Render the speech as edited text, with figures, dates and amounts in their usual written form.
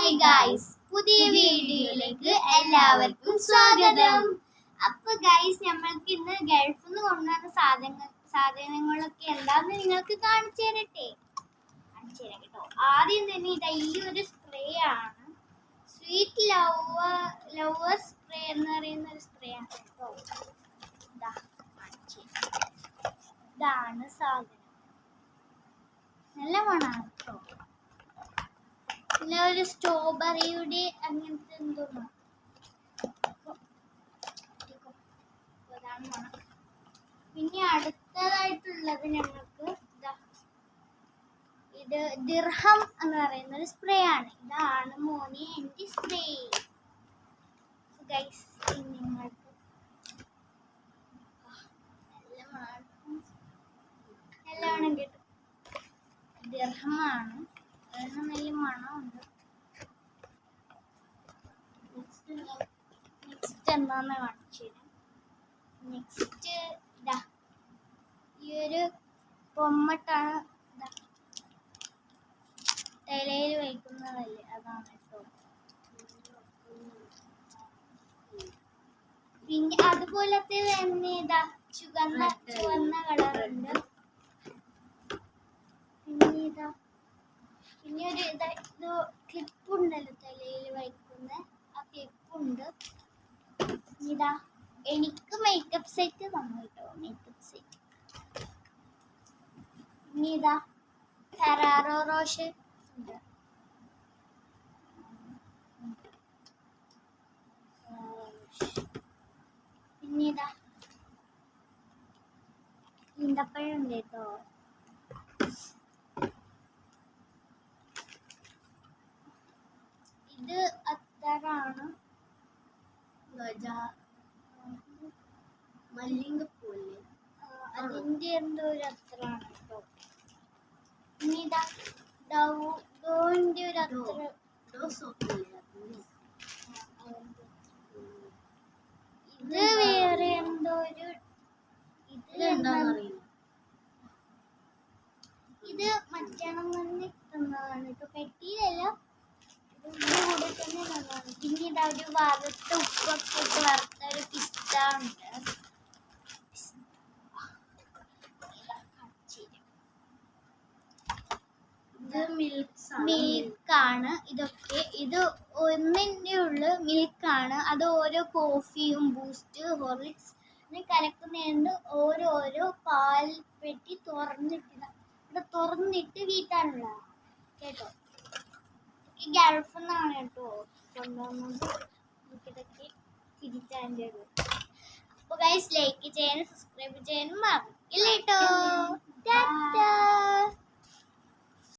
Hi guys, പുതിയ വീഡിയോയിലേക്ക് എല്ലാവർക്കും സ്വാഗതം. അപ്പൊ ഗൈസ്, നമ്മൾക്ക് ഇന്ന് ഗൾഫിൽ നിന്ന് കൊണ്ടുവന്ന സാധനങ്ങളൊക്കെ എന്താന്ന് നിങ്ങൾക്ക് കാണിച്ചു തരാം കേട്ടോ. ആദ്യം തന്നെ ഇതാ ഈ ഒരു സ്പ്രേ ആണ്, സ്വീറ്റ് ലവർ സ്പ്രേ എന്ന് പറയുന്ന ഒരു സ്പ്രേ ആണ് കേട്ടോ. ഇതാണ് സാധനം, നല്ല മണമാണ് കേട്ടോ. പിന്നെ ഒരു സ്ട്രോബെറിയുടെ അങ്ങനത്തെ എന്തോ മണം. പിന്നെ അടുത്തതായിട്ടുള്ളത് ഞങ്ങൾക്ക് ഇത് ദിർഹം എന്ന് പറയുന്ന ഒരു സ്പ്രേ ആണ്. ഇതാണ് മോനെ എൻ്റെ സ്പ്രേ ഗൈസ്. നിങ്ങൾക്ക് നല്ല മണം കേട്ടോ. ദിർഹമാണ്, നല്ല മണമുണ്ട്. നെക്സ്റ്റ് എന്താന്ന് കാണിച്ചു തരാം. നെക്സ്റ്റ് ഇതാ ഈ ഒരു പൊമ്മട്ടാണ്, തലയിൽ വയ്ക്കുന്നതല്ലേ, അതാണ് കേട്ടോ. പിന്നെ അതുപോലത്തെ തന്നെ ഇതാ ചുവന്ന കളറുണ്ട്. പിന്നെ ഒരു ക്ലിപ്പുണ്ടല്ലോ തലയിൽ വയ്ക്കുന്ന, ആ ക്ലിപ്പുണ്ട്. ഇതാ എനിക്ക് മേക്കപ്പ് സെറ്റ് തന്നു കേട്ടോ, മേക്കപ്പ് സെറ്റ്. പിന്നെ ഇതാ ഫെറാറോ റോഷർ ഉണ്ട്. പിന്നെ ഇതാ ഈന്തപ്പഴം ഉണ്ട് കേട്ടോ. ഇത് അത്തറാണ്, മല്ലികപ്പൂല്ലേ, അതിന്റെ എന്തോ ഒരു അത്തറാണ് കേട്ടോ. ഇനി ഇതാ ഡോന്റെ ഒരു അത്തർ, ഇത് വേറെ എന്തോ ഒരു, ഇത് മറ്റണം തന്നെ തന്നതാണ് കേട്ടോ, പെട്ടിയിലല്ല, കൂടെ തന്നെ തന്നതാണ്. പിന്നെ ഇതാ ഒരു വറുത്ത ഉപ്പൊക്കെ ഇട്ട് വറുത്ത ഒരു പിസ്ത ഉണ്ട്. മിൽക്കാണ് ഇതൊക്കെ. ഇത് ഒന്നിൻ്റെ ഉള്ളു മിൽക്കാണ്. അത് ഓരോ കോഫിയും ബൂസ്റ്റ് ഹോർലിക്സ് കലക്കുന്നതുകൊണ്ട് ഓരോരോ പാൽ പെട്ടി തുറന്നിട്ട് വീട്ടാനുള്ളതാണ് കേട്ടോ. ഈ ഗൾഫിൽ നിന്നാണ് കേട്ടോ കൊണ്ടുവന്നത്. ഇതൊക്കെ തിരിച്ചാൻ്റെ. അപ്പോൾ ഗൈസ്, ലൈക്ക് ചെയ്യാനും സബ്സ്ക്രൈബ് ചെയ്യാനും മറക്കില്ല കേട്ടോ.